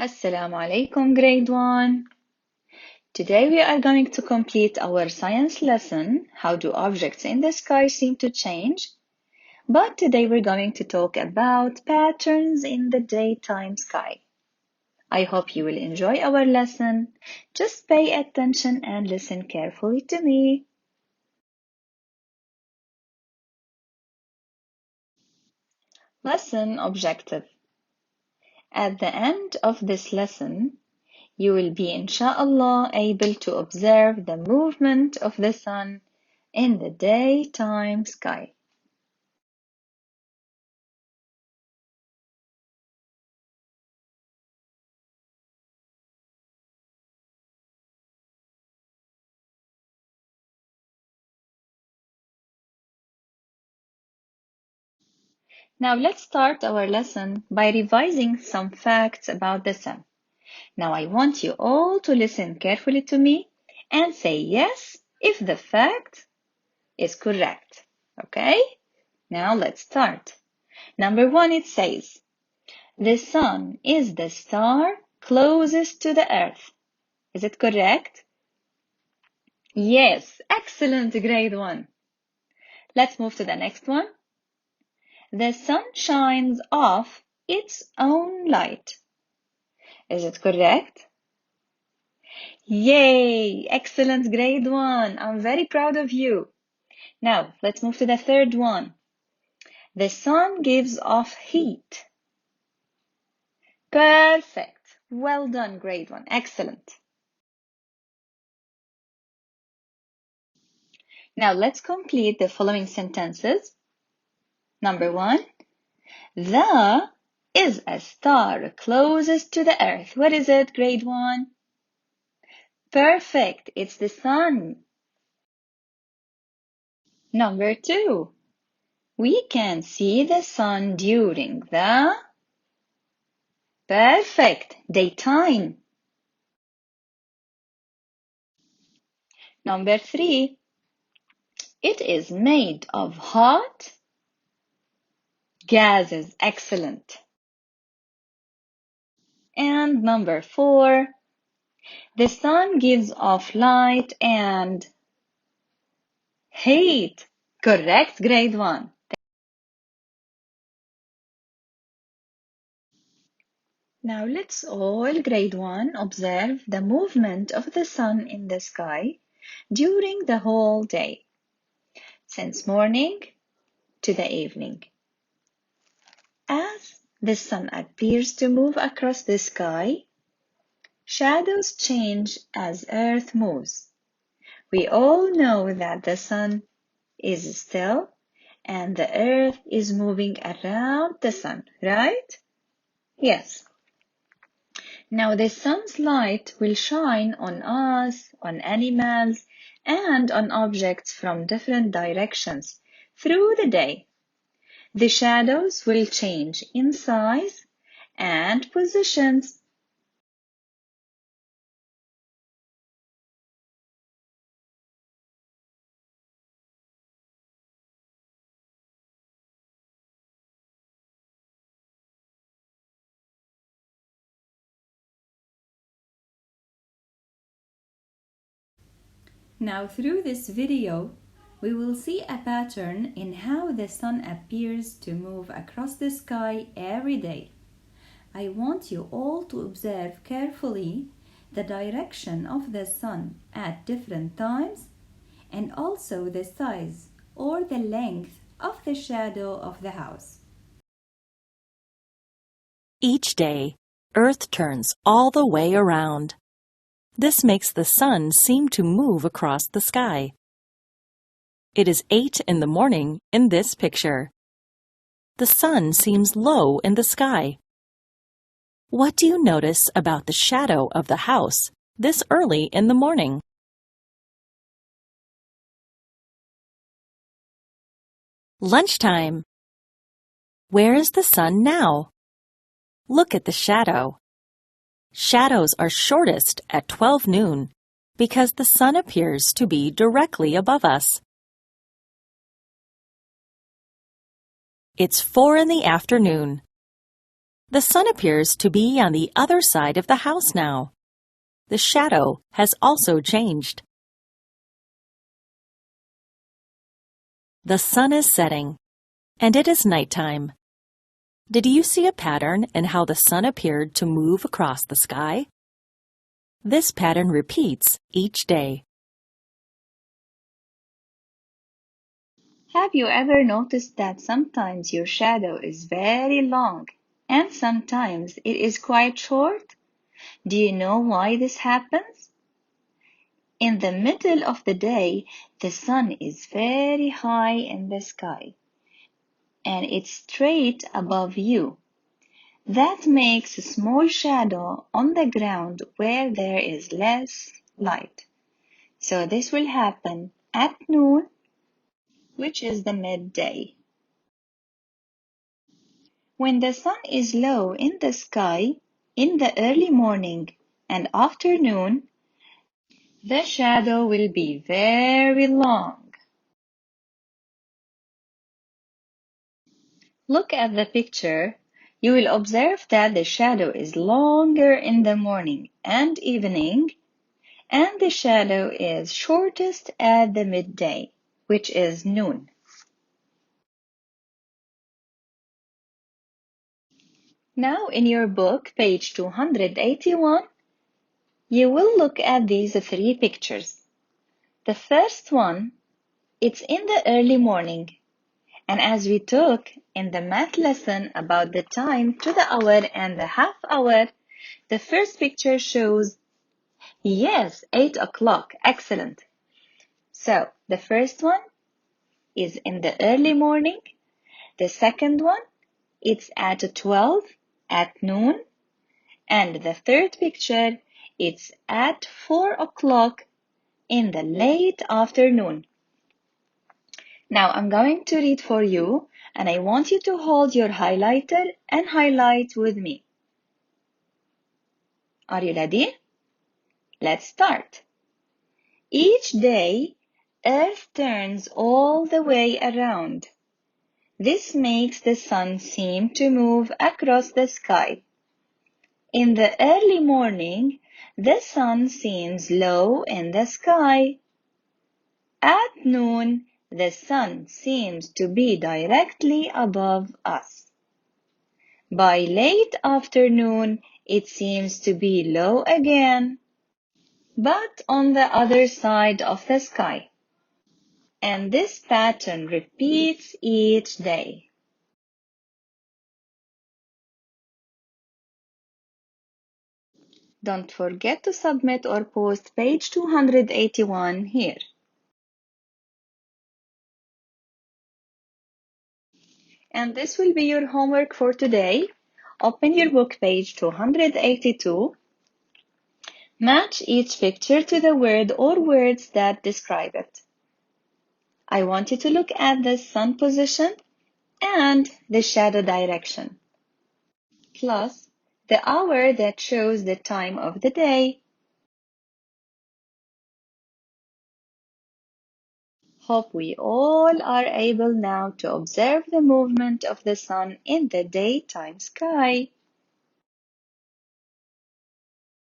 Assalamu alaikum, grade 1. Today we are going to complete our science lesson, How do objects in the sky seem to change? But today we're going to talk about patterns in the daytime sky. I hope you will enjoy our lesson. Just pay attention and listen carefully to me. Lesson objective. At the end of this lesson, you will be, inshallah, able to observe the movement of the sun in the daytime sky. Now let's start our lesson by revising some facts about the sun. Now I want you all to listen carefully to me and say yes if the fact is correct. Okay? Now let's start. Number 1, it says, the sun is the star closest to the earth. Is it correct? Yes, excellent, grade 1. Let's move to the next one. The sun shines off its own light. Is it correct? Yay! Excellent, grade 1. I'm very proud of you. Now, let's move to the third one. The sun gives off heat. Perfect. Well done, grade 1. Excellent. Now, let's complete the following sentences. Number 1. The is a star closest to the earth. What is it, grade 1? Perfect. It's the sun. Number 2. We can see the sun during the perfect daytime. Number 3. It is made of hot gases. Excellent. And number 4. The sun gives off light and heat. Correct, grade 1. Now let's all, grade 1, observe the movement of the sun in the sky during the whole day, since morning to the evening. As the sun appears to move across the sky, shadows change as Earth moves. We all know that the sun is still and the Earth is moving around the sun, right? Yes. Now the sun's light will shine on us, on animals, and on objects from different directions through the day. The shadows will change in size and positions. Now through this video, we will see a pattern in how the sun appears to move across the sky every day. I want you all to observe carefully the direction of the sun at different times and also the size or the length of the shadow of the house. Each day, Earth turns all the way around. This makes the sun seem to move across the sky. It is 8 in the morning in this picture. The sun seems low in the sky. What do you notice about the shadow of the house this early in the morning? Lunchtime. Where is the sun now? Look at the shadow. Shadows are shortest at 12 noon because the sun appears to be directly above us. It's 4 in the afternoon. The sun appears to be on the other side of the house now. The shadow has also changed. The sun is setting, and it is nighttime. Did you see a pattern in how the sun appeared to move across the sky? This pattern repeats each day. Have you ever noticed that sometimes your shadow is very long and sometimes it is quite short? Do you know why this happens? In the middle of the day, the sun is very high in the sky and it's straight above you. That makes a small shadow on the ground where there is less light. So this will happen at noon, which is the midday. When the sun is low in the sky, in the early morning and afternoon, the shadow will be very long. Look at the picture. You will observe that the shadow is longer in the morning and evening, and the shadow is shortest at the midday, which is noon. Now in your book, page 281, you will look at these three pictures. The first one, it's in the early morning, and as we took in the math lesson about the time to the hour and the half hour, the first picture shows, yes, 8 o'clock, excellent. So the first one is in the early morning. The second one, it's at 12 at noon. And the third picture, it's at 4 o'clock in the late afternoon. Now I'm going to read for you, and I want you to hold your highlighter and highlight with me. Are you ready? Let's start. Each day, Earth turns all the way around. This makes the sun seem to move across the sky. In the early morning, the sun seems low in the sky. At noon, the sun seems to be directly above us. By late afternoon, it seems to be low again, but on the other side of the sky. And this pattern repeats each day. Don't forget to submit or post page 281 here. And this will be your homework for today. Open your book page 282. Match each picture to the word or words that describe it. I want you to look at the sun position and the shadow direction, plus the hour that shows the time of the day. Hope we all are able now to observe the movement of the sun in the daytime sky.